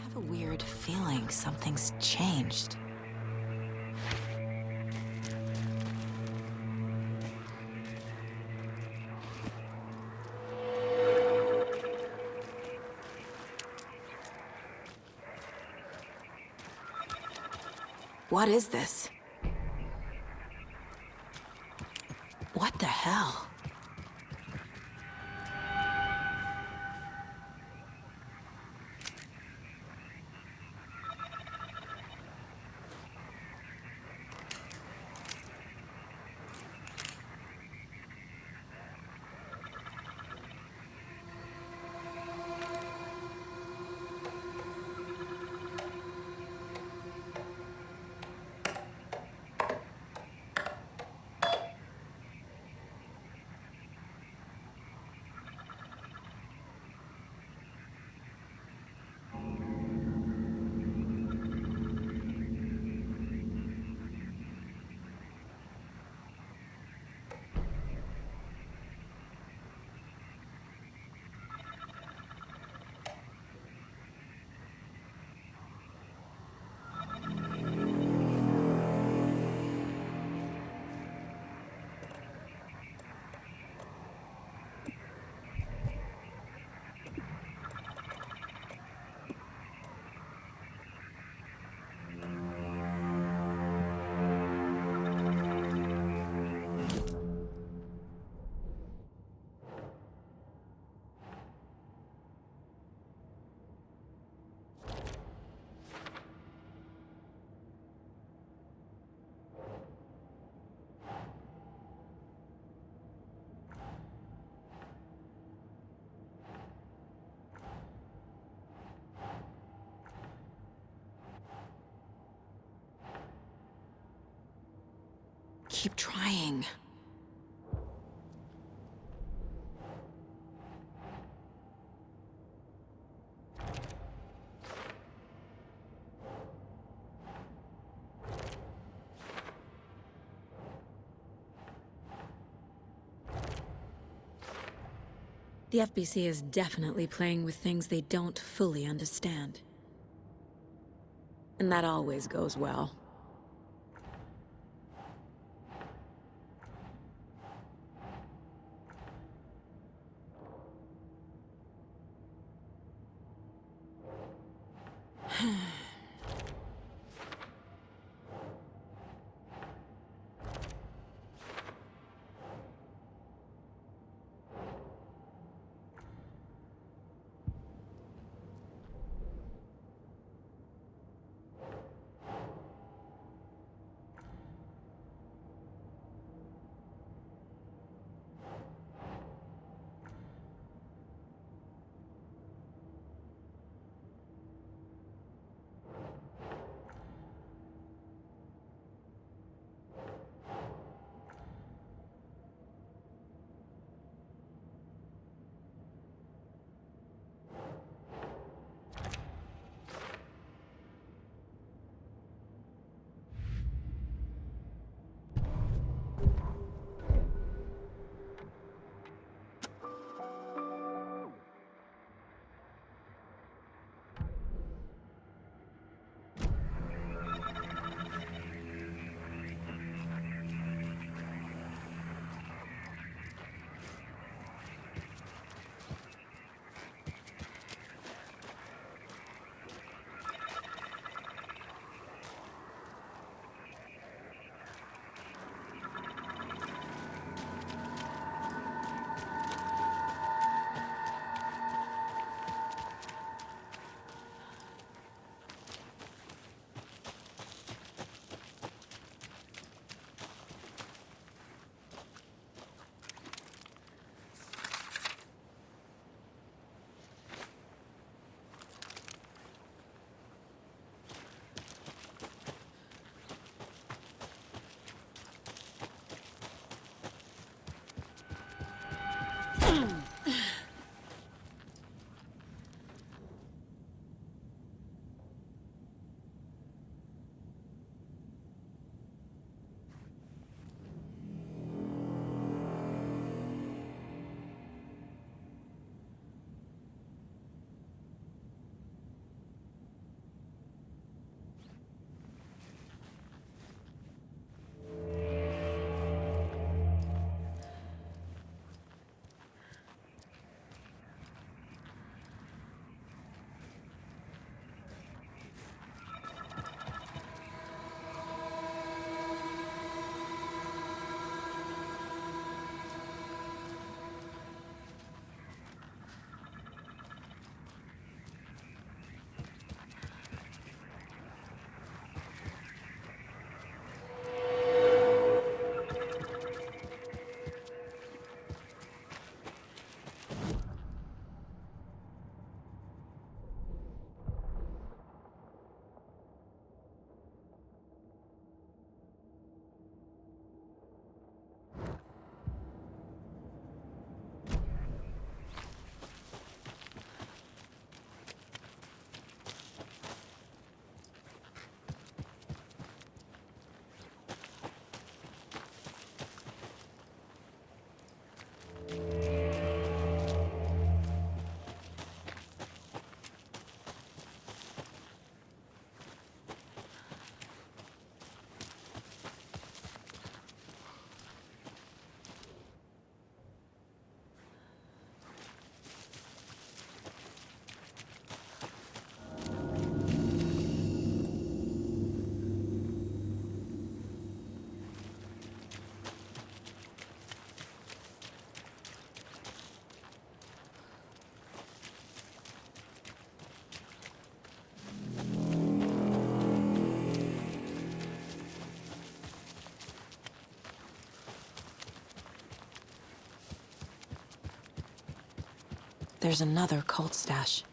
have a weird feeling something's changed. What is this? What the hell? Keep trying. The FBC is definitely playing with things they don't fully understand. And that always goes well. there's another cult stash.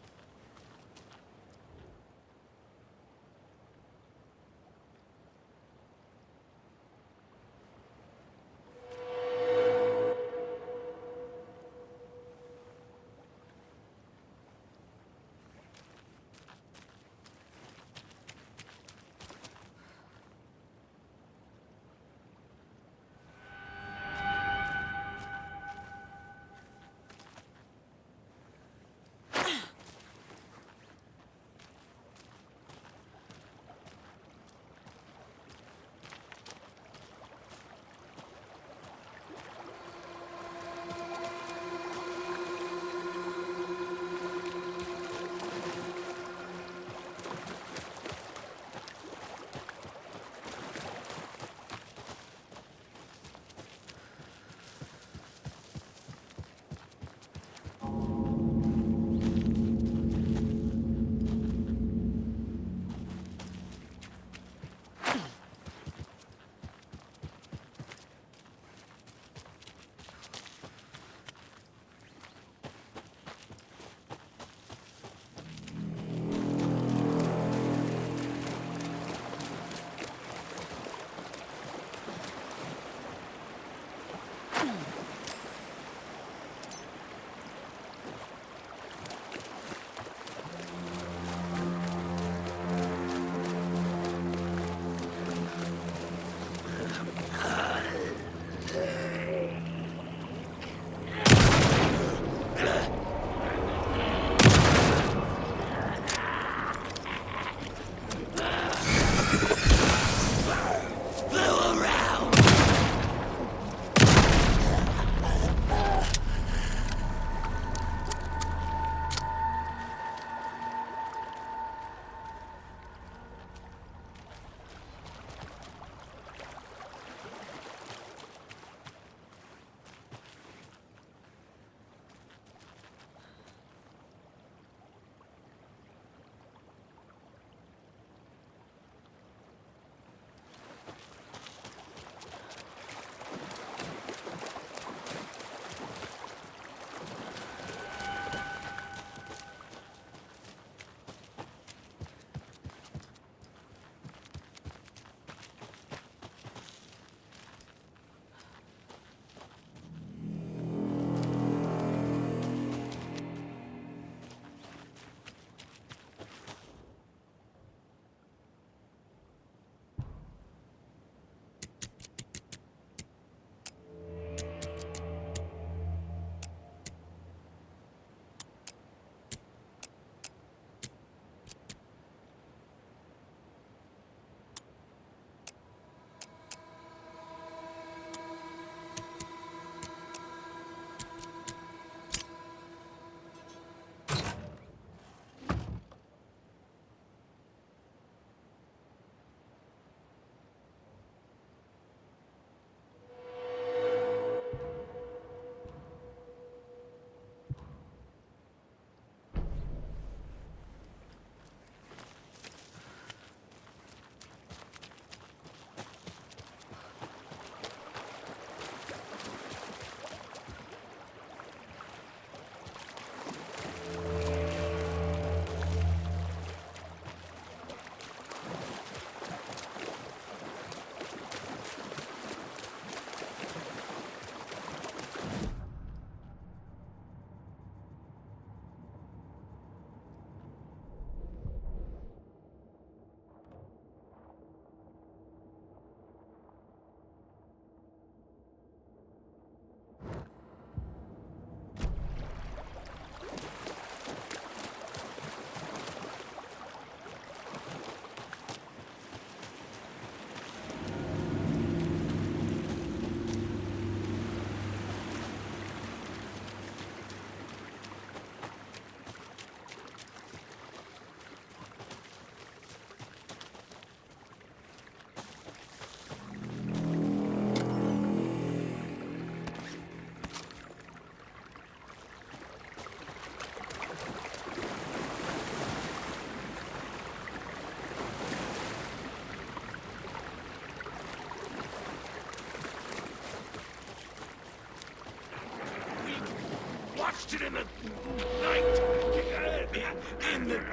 Watched it in the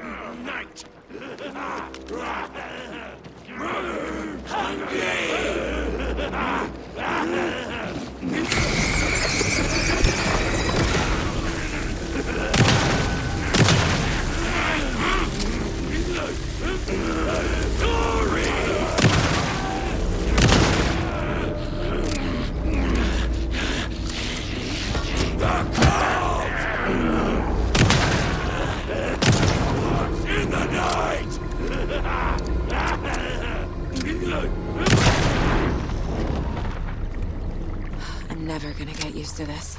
Night! I'm never gonna get used to this.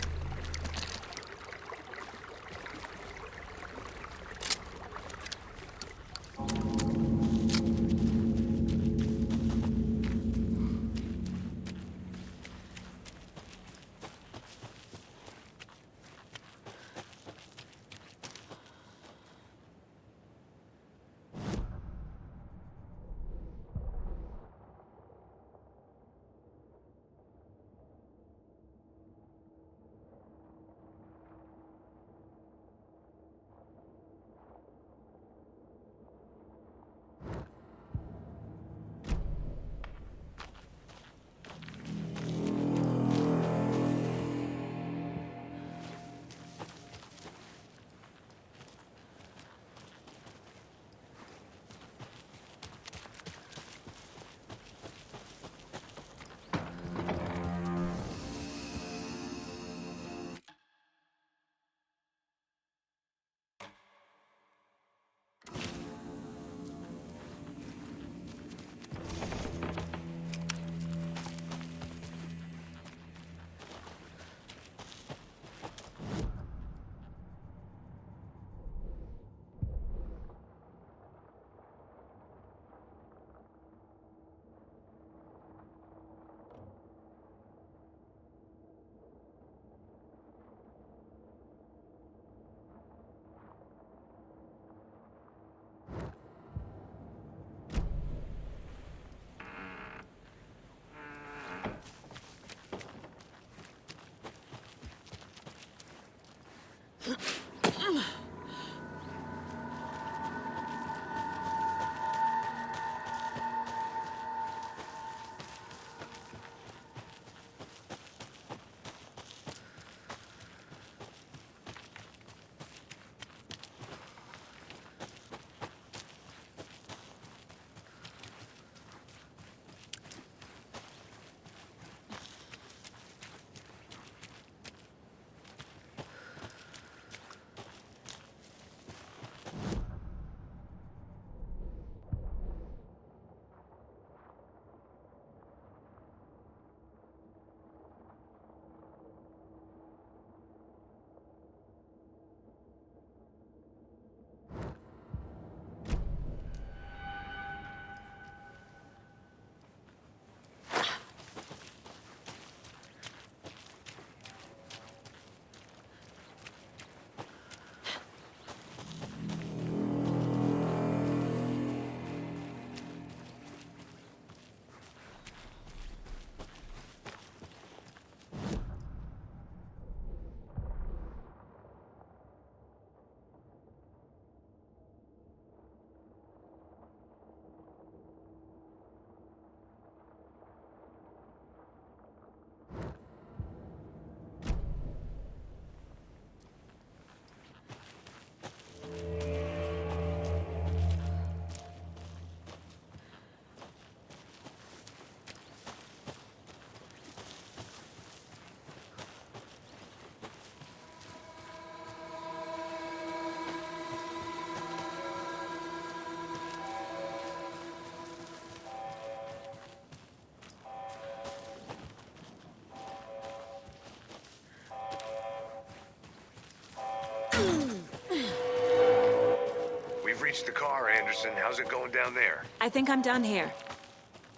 We've reached the car, Anderson. How's it going down there? I think I'm done here.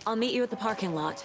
I'll meet you at the parking lot.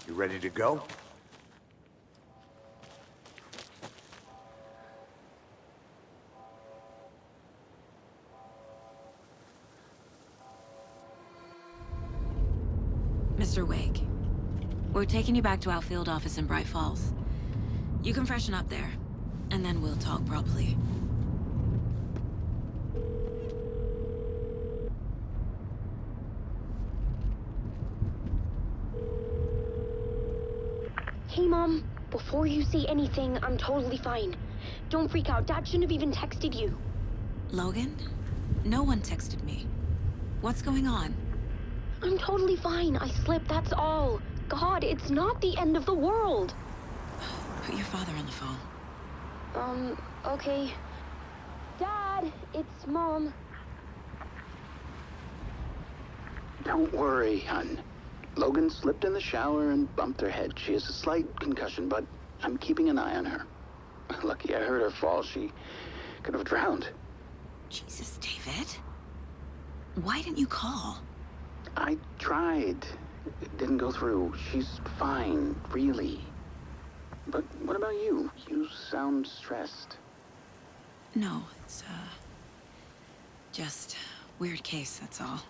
You ready to go? Mr. Wake, we're taking you back to our field office in Bright Falls. You can freshen up there, and then we'll talk properly. Hey, Mom. Before you say anything, I'm totally fine. Don't freak out. Dad shouldn't have even texted you. Logan? No one texted me. What's going on? I'm totally fine. I slipped, that's all. God, it's not the end of the world. Put your father on the phone. Okay. Dad, it's Mom. Don't worry, hon. Logan slipped in the shower and bumped her head. She has a slight concussion, but I'm keeping an eye on her. Lucky I heard her fall. She could have drowned. Jesus, David. Why didn't you call? I tried. It didn't go through. She's fine, really. But what about you? You sound stressed. No, it's, just weird case, that's all.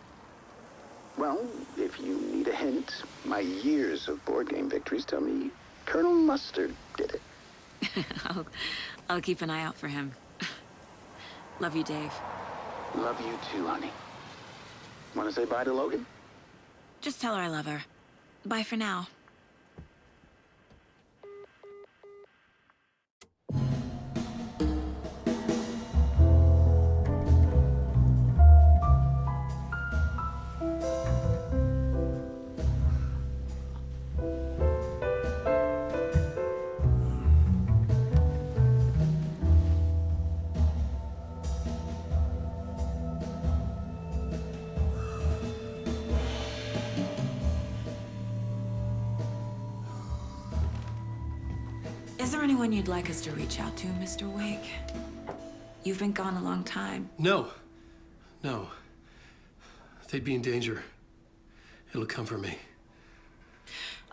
Well, if you need a hint, my years of board game victories tell me Colonel Mustard did it. I'll keep an eye out for him. Love you, Dave. Love you too, honey. Want to say bye to Logan? Just tell her I love her. Bye for now. Is there anyone you'd like us to reach out to, Mr. Wake? You've been gone a long time. No. They'd be in danger. It'll come for me.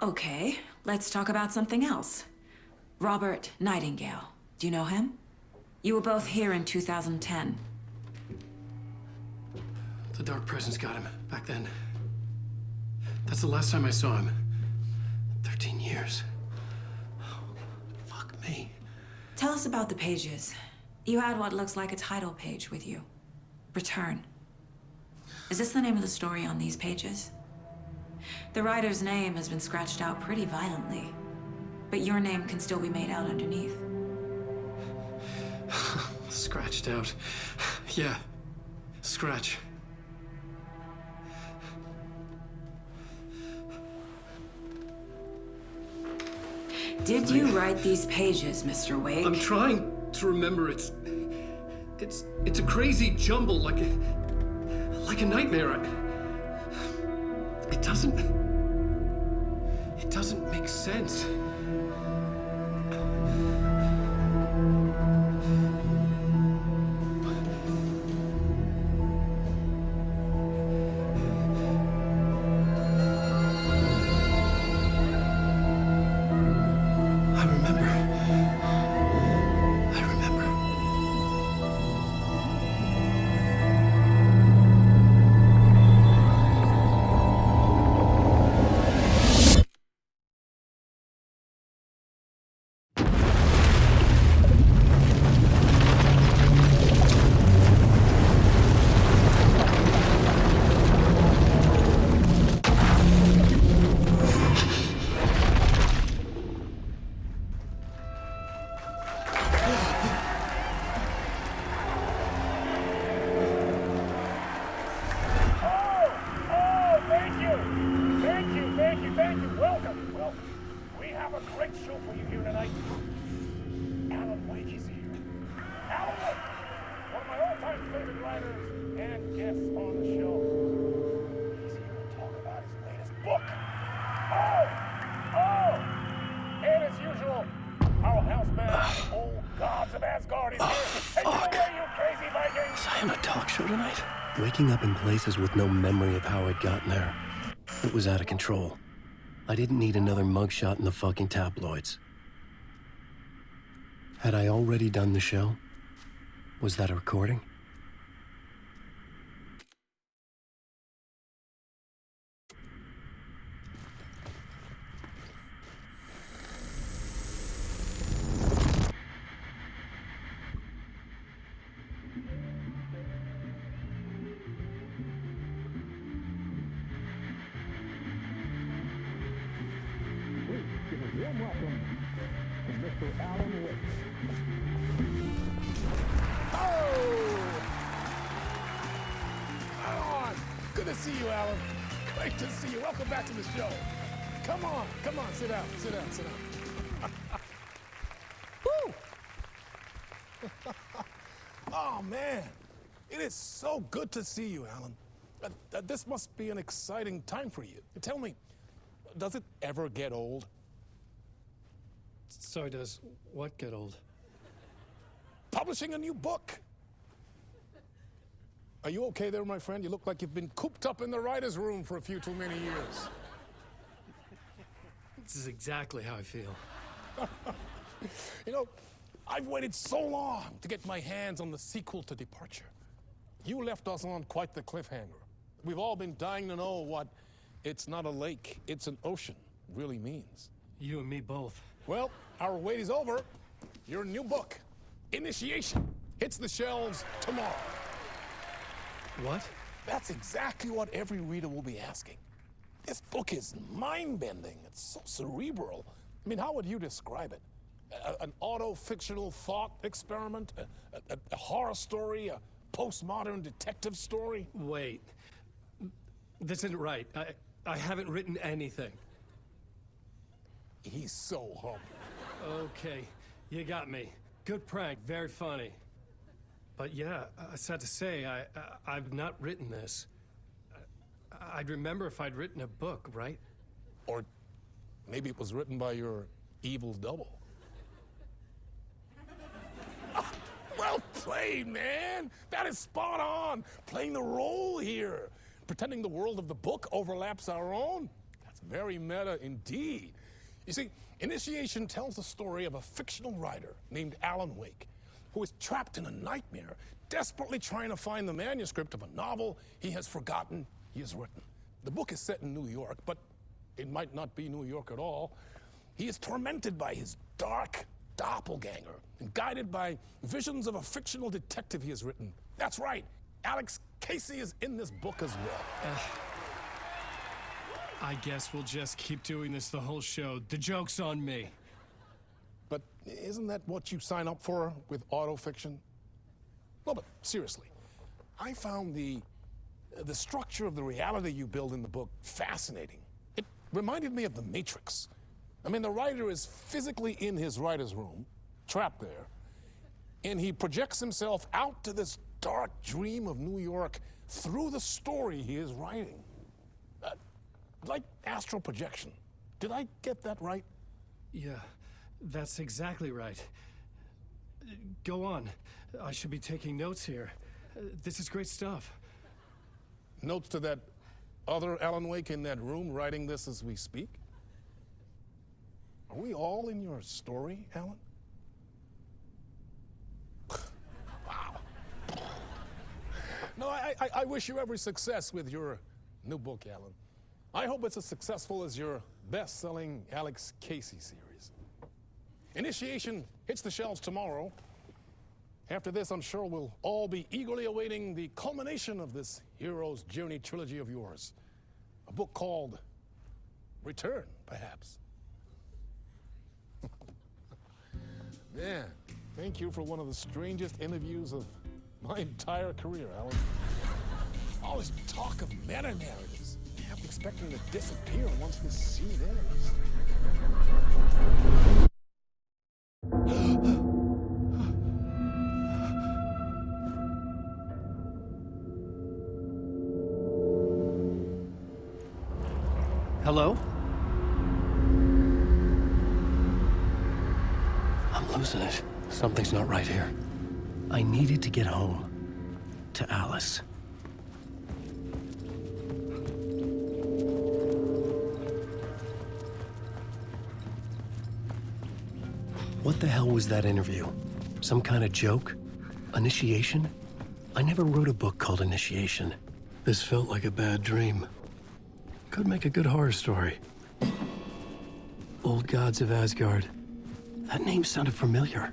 Okay, let's talk about something else. Robert Nightingale. Do you know him? You were both here in 2010. The Dark Presence got him back then. That's the last time I saw him. 13 years. Fuck me. Tell us about the pages. You had what looks like a title page with you. Return. Is this the name of the story on these pages? The writer's name has been scratched out pretty violently, but your name can still be made out underneath. Scratched out. Yeah. Scratch. Did you write these pages, Mr. Wake? I'm trying to remember. It's a crazy jumble, like a nightmare. It doesn't make sense. Waking up in places with no memory of how I'd gotten there. It was out of control. I didn't need another mugshot in the fucking tabloids. Had I already done the show? Was that a recording? Good to see you, Alan. Great to see you. Welcome back to the show. Come on, sit down. Woo! Oh, man. It is so good to see you, Alan. This must be an exciting time for you. Tell me, does it ever get old? Sorry, does what get old? Publishing a new book. Are you okay there, my friend? You look like you've been cooped up in the writer's room for a few too many years. This is exactly how I feel. You know, I've waited so long to get my hands on the sequel to Departure. You left us on quite the cliffhanger. We've all been dying to know what "it's not a lake, it's an ocean" really means. You and me both. Well, our wait is over. Your new book, Initiation, hits the shelves tomorrow. What? That's exactly what every reader will be asking. This book is mind-bending. It's so cerebral. I mean, how would you describe it? An auto-fictional thought experiment? A horror story? A postmodern detective story? Wait. This isn't right. I haven't written anything. He's so humble. Okay, you got me. Good prank, very funny. But yeah, sad to say, I've not written this. I'd remember if I'd written a book, right? Or maybe it was written by your evil double. Well played, man! That is spot on! Playing the role here. Pretending the world of the book overlaps our own. That's very meta indeed. You see, Initiation tells the story of a fictional writer named Alan Wake, who is trapped in a nightmare, desperately trying to find the manuscript of a novel he has forgotten he has written. The book is set in New York, but it might not be New York at all. He is tormented by his dark doppelganger and guided by visions of a fictional detective he has written. That's right, Alex Casey is in this book as well. I guess we'll just keep doing this the whole show. The joke's on me. But isn't that what you sign up for with autofiction? No, but seriously, I found the structure of the reality you build in the book fascinating. It reminded me of The Matrix. I mean, the writer is physically in his writer's room, trapped there, and he projects himself out to this dark dream of New York through the story he is writing. Like astral projection. Did I get that right? Yeah, that's exactly right. Go on. I should be taking notes here. This is great stuff. Notes to that other Alan Wake in that room writing this as we speak? Are we all in your story, Alan? Wow. No, I wish you every success with your new book, Alan. I hope it's as successful as your best-selling Alex Casey series. Initiation hits the shelves tomorrow. After this, I'm sure we'll all be eagerly awaiting the culmination of this hero's journey trilogy of yours. A book called Return, perhaps. Man, thank you for one of the strangest interviews of my entire career, Alan. All this talk of meta-narratives. I'm expecting to disappear once this scene ends. Hello? I'm losing it. Something's not right here. I needed to get home. To Alice. What the hell was that interview? Some kind of joke? Initiation? I never wrote a book called Initiation. This felt like a bad dream. Could make a good horror story. Old Gods of Asgard. That name sounded familiar.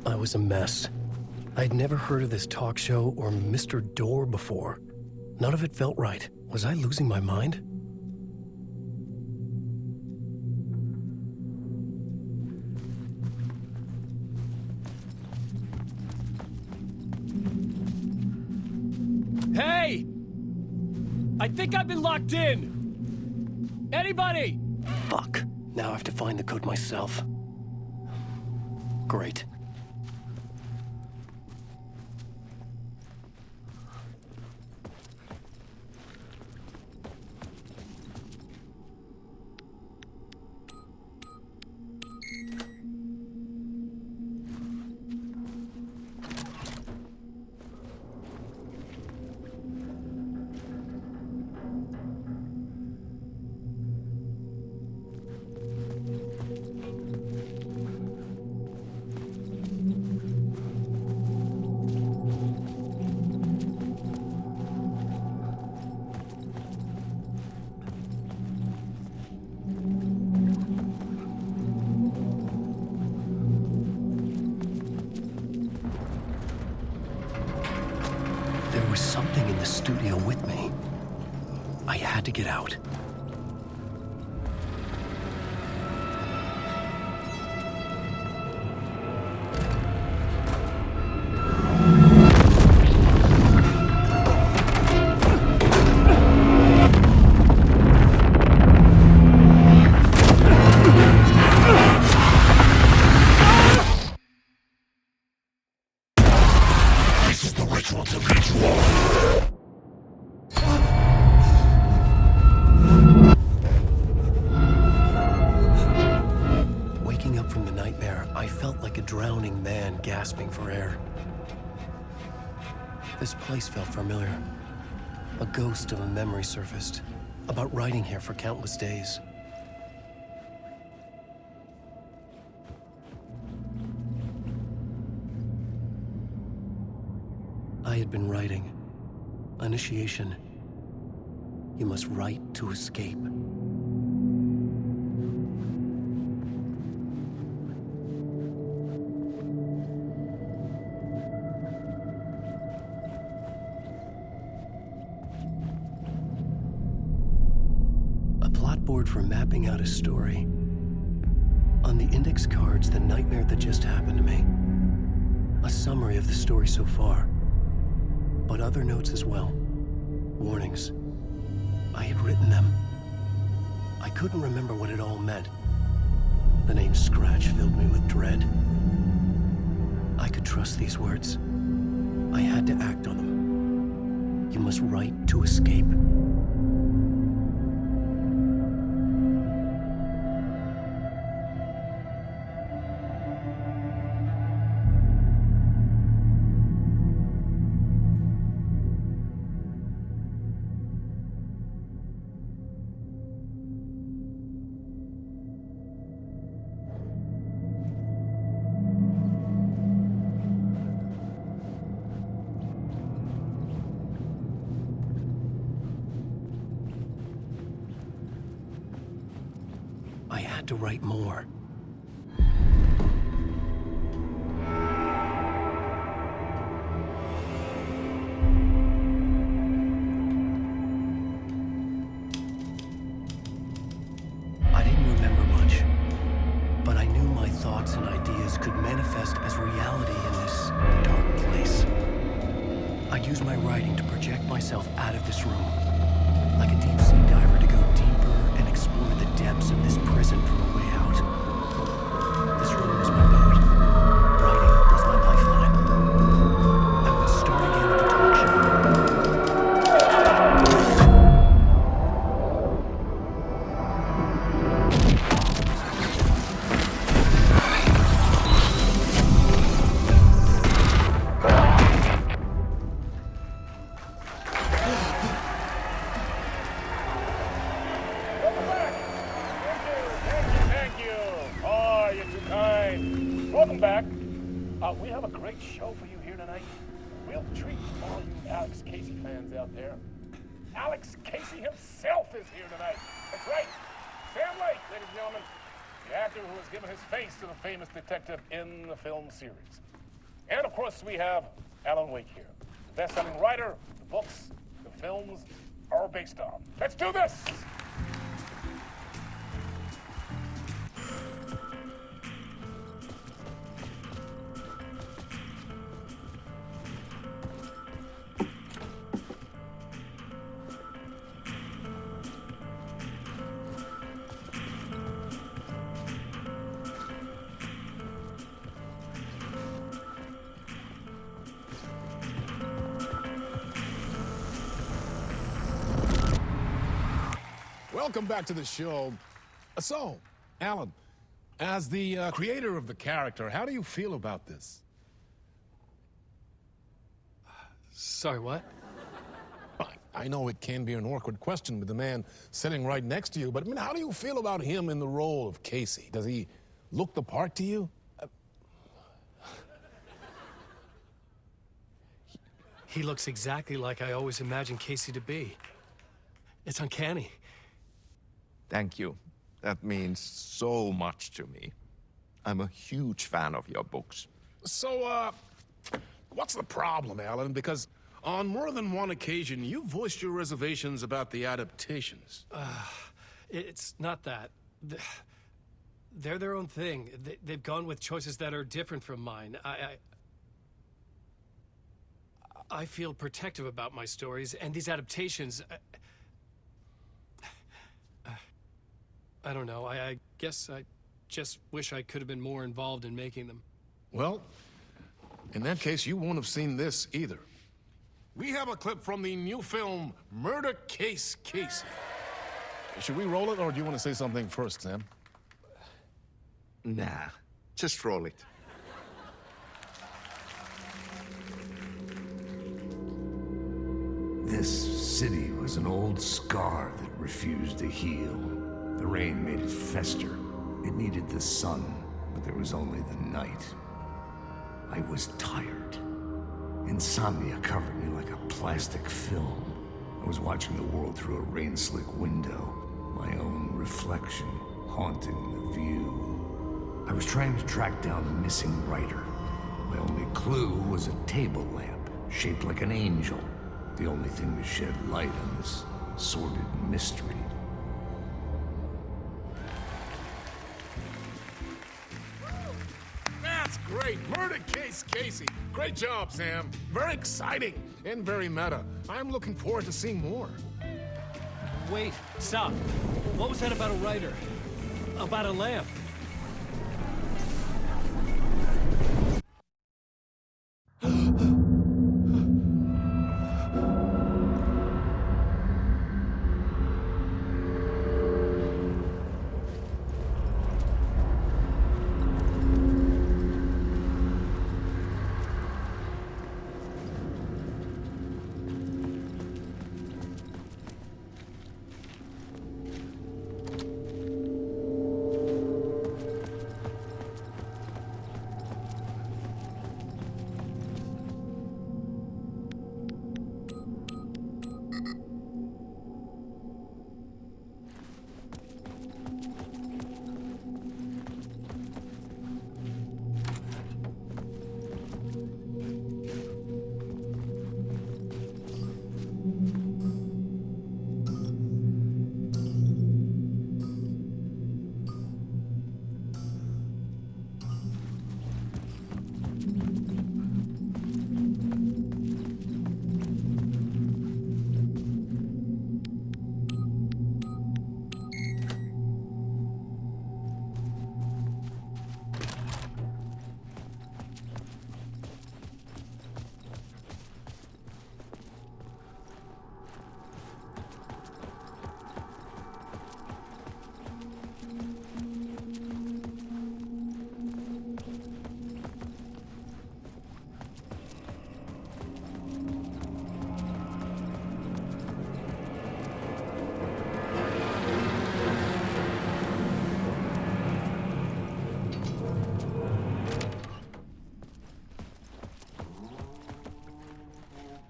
I was a mess. I'd never heard of this talk show or Mr. Door before. None of it felt right. Was I losing my mind? Hey! I think I've been locked in! Anybody? Fuck. Now I have to find the code myself. Great. There was something in the studio with me. I had to get out. Waking up from the nightmare, I felt like a drowning man gasping for air. This place felt familiar. A ghost of a memory surfaced, about riding here for countless days. I had been writing. Initiation. You must write to escape. A plot board for mapping out a story. On the index cards, the nightmare that just happened to me. A summary of the story so far. But other notes as well. Warnings. I had written them. I couldn't remember what it all meant. The name Scratch filled me with dread. I could trust these words. I had to act on them. You must write to escape. I had to write more. I didn't remember much, but I knew my thoughts and ideas could manifest as reality in this dark place. I'd use my writing to project myself out of this room, like a deep sea diver to go deeper and explore the depths of this prison for a way out. This room was my boat. Writing was my lifeline. I would start again at the talk show. great show for you here tonight. Real treat for all you Alex Casey fans out there. Alex Casey himself is here tonight. That's right. Sam Lake, ladies and gentlemen. The actor who has given his face to the famous detective in the film series. And of course, we have Alan Wake here. The best-selling writer, the books, the films are based on. Let's do this! Welcome back to the show. So, Alan, as the creator of the character, how do you feel about this? Sorry, what? I know it can be an awkward question with the man sitting right next to you, but I mean, how do you feel about him in the role of Casey? Does he look the part to you? He looks exactly like I always imagined Casey to be. It's uncanny. Thank you. That means so much to me. I'm a huge fan of your books. So, what's the problem, Alan? Because on more than one occasion, you voiced your reservations about the adaptations. It's not that. They're their own thing. They've gone with choices that are different from mine. I feel protective about my stories, and these adaptations... I don't know. I guess I just wish I could have been more involved in making them. Well, in that case, you won't have seen this either. We have a clip from the new film, Murder Case Casey. Should we roll it, or do you want to say something first, Sam? Nah, just roll it. This city was an old scar that refused to heal. The rain made it fester. It needed the sun, but there was only the night. I was tired. Insomnia covered me like a plastic film. I was watching the world through a rain-slick window, my own reflection haunting the view. I was trying to track down a missing writer. My only clue was a table lamp, shaped like an angel. The only thing to shed light on this sordid mystery. That's great! Murder Case Casey! Great job, Sam. Very exciting and very meta. I'm looking forward to seeing more. Wait, stop. What was that about a writer? About a lamp?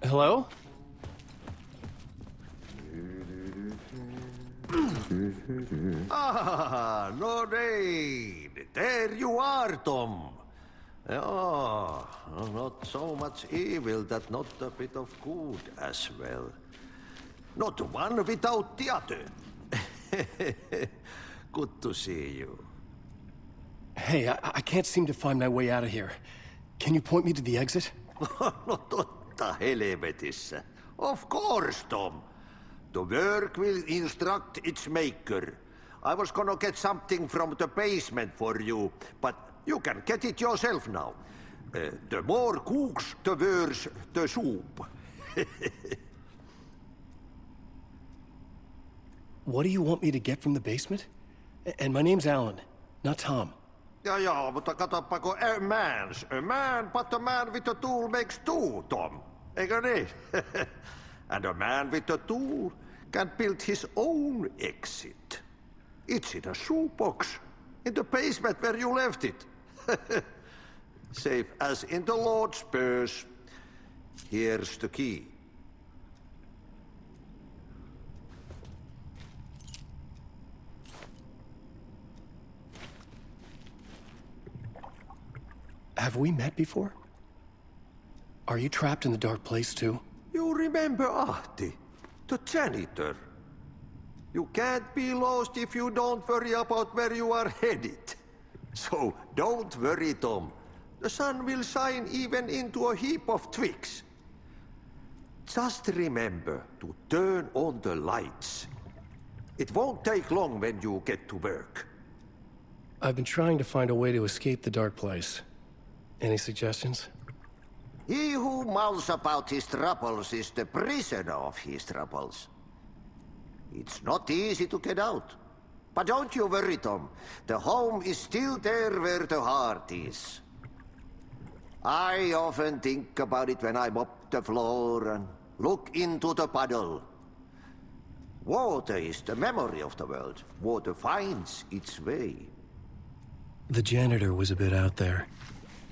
Hello? Ah, no rain. There you are, Tom. Oh, not so much evil that not a bit of good as well. Not one without the other. Good to see you. Hey, I can't seem to find my way out of here. Can you point me to the exit? No totta helvetissä. Of course, Tom. The work will instruct its maker. I was gonna get something from the basement for you, but you can get it yourself now. The more cooks, the worse the soup. What do you want me to get from the basement? And my name's Alan, not Tom. Ja, mutta katoppa, a man, but a man with a tool makes two, Tom. Eikö niin? And a man with a tool can build his own exit. It's in a shoebox, in the basement where you left it. Safe as in the Lord's purse. Here's the key. Have we met before? Are you trapped in the dark place too? You remember Ahti, the janitor. You can't be lost if you don't worry about where you are headed. So don't worry, Tom. The sun will shine even into a heap of twigs. Just remember to turn on the lights. It won't take long when you get to work. I've been trying to find a way to escape the dark place. Any suggestions? He who mouths about his troubles is the prisoner of his troubles. It's not easy to get out. But don't you worry, Tom. The home is still there where the heart is. I often think about it when I mop the floor and look into the puddle. Water is the memory of the world. Water finds its way. The janitor was a bit out there,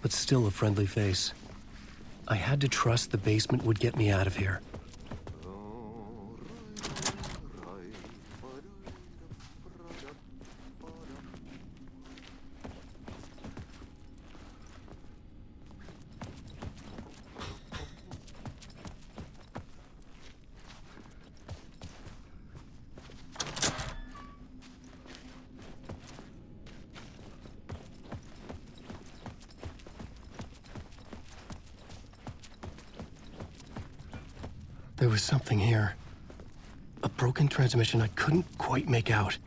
but still a friendly face. I had to trust the basement would get me out of here. There was something here. A broken transmission I couldn't quite make out.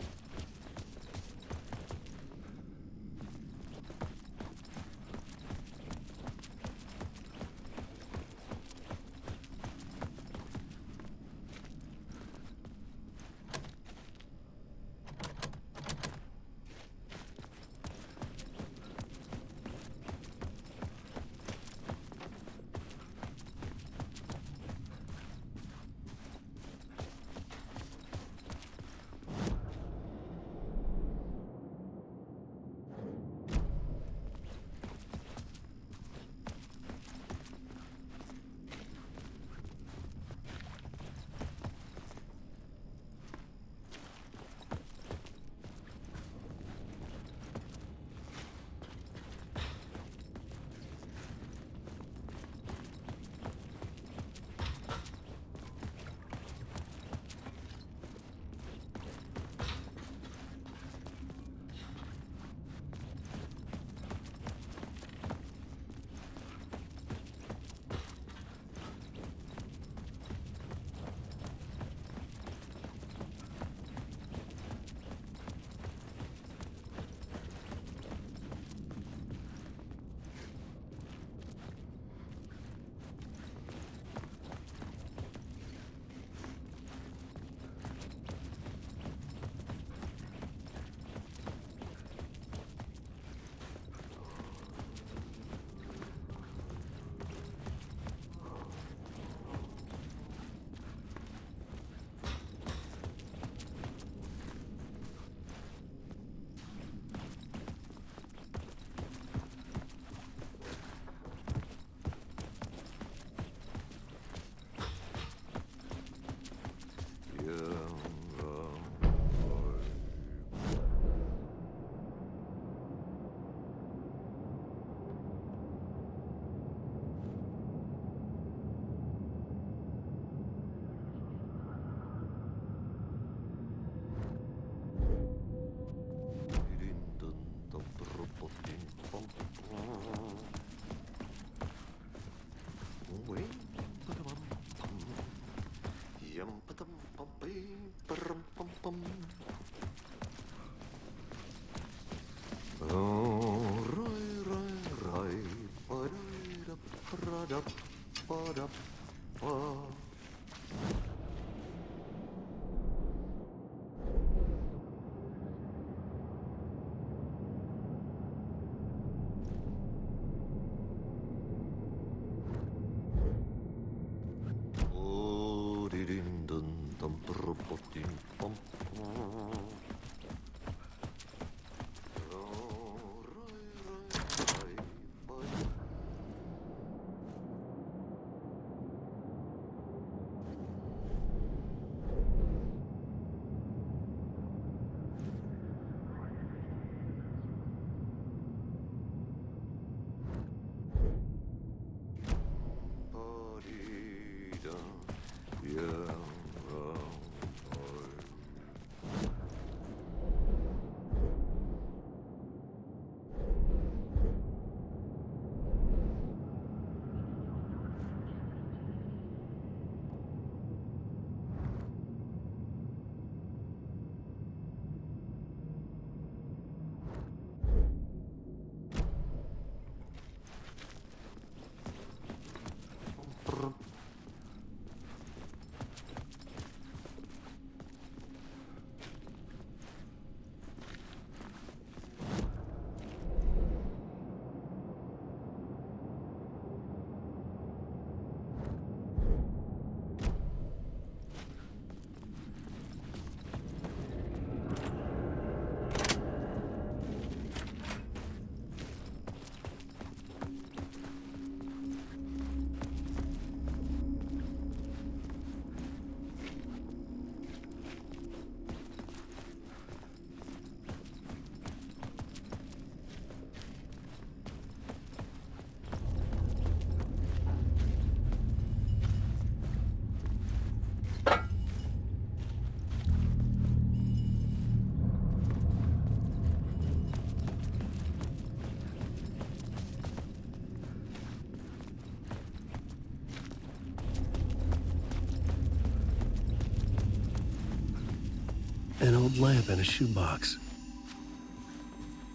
An old lamp in a shoebox.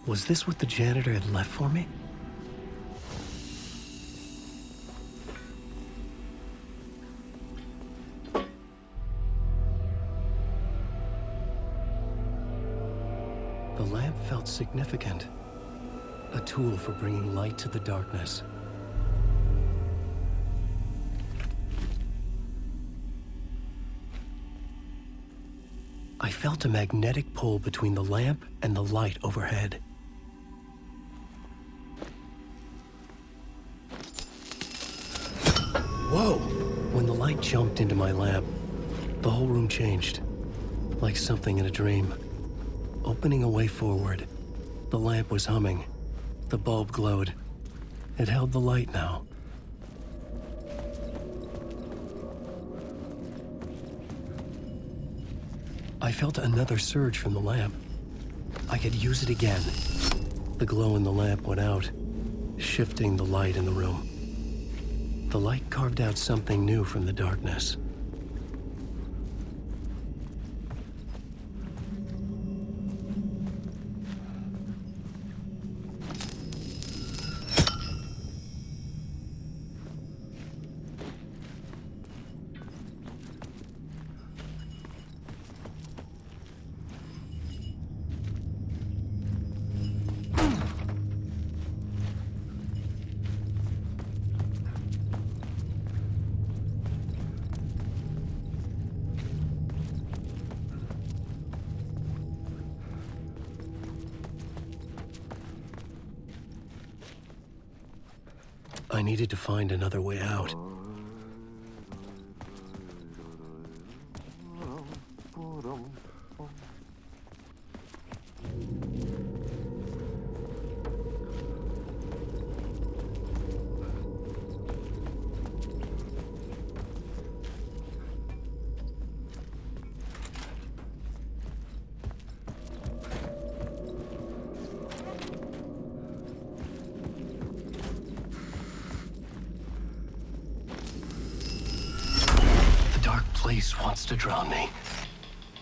Was this what the janitor had left for me? The lamp felt significant. A tool for bringing light to the darkness. I felt a magnetic pull between the lamp and the light overhead. Whoa! When the light jumped into my lamp, the whole room changed, like something in a dream. Opening a way forward, the lamp was humming. The bulb glowed. It held the light now. I felt another surge from the lamp. I could use it again. The glow in the lamp went out, shifting the light in the room. The light carved out something new from the darkness. I needed to find another way out. Place wants to drown me.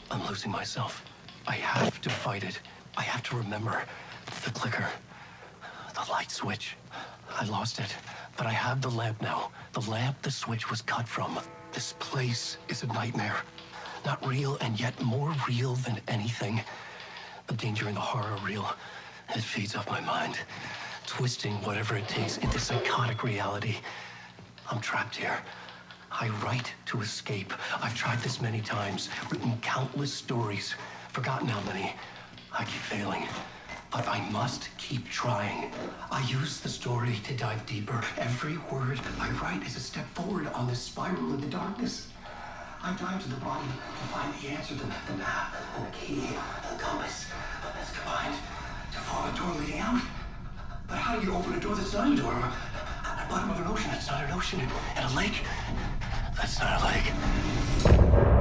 I'm losing myself. I have to fight it. I have to remember. The clicker. The light switch. I lost it. But I have the lamp now. The lamp the switch was cut from. This place is a nightmare. Not real, and yet more real than anything. The danger and the horror real. It feeds off my mind, twisting whatever it takes into psychotic reality. I'm trapped here. I write to escape. I've tried this many times, written countless stories, forgotten how many. I keep failing, but I must keep trying. I use the story to dive deeper. Every word I write is a step forward on this spiral into darkness. I dive to the bottom to find the answer, the map, and the key, and the compass. That's combined to form a door leading out. But how do you open a door that's not a door? At the bottom of an ocean that's not an ocean, and a lake that's not a lake.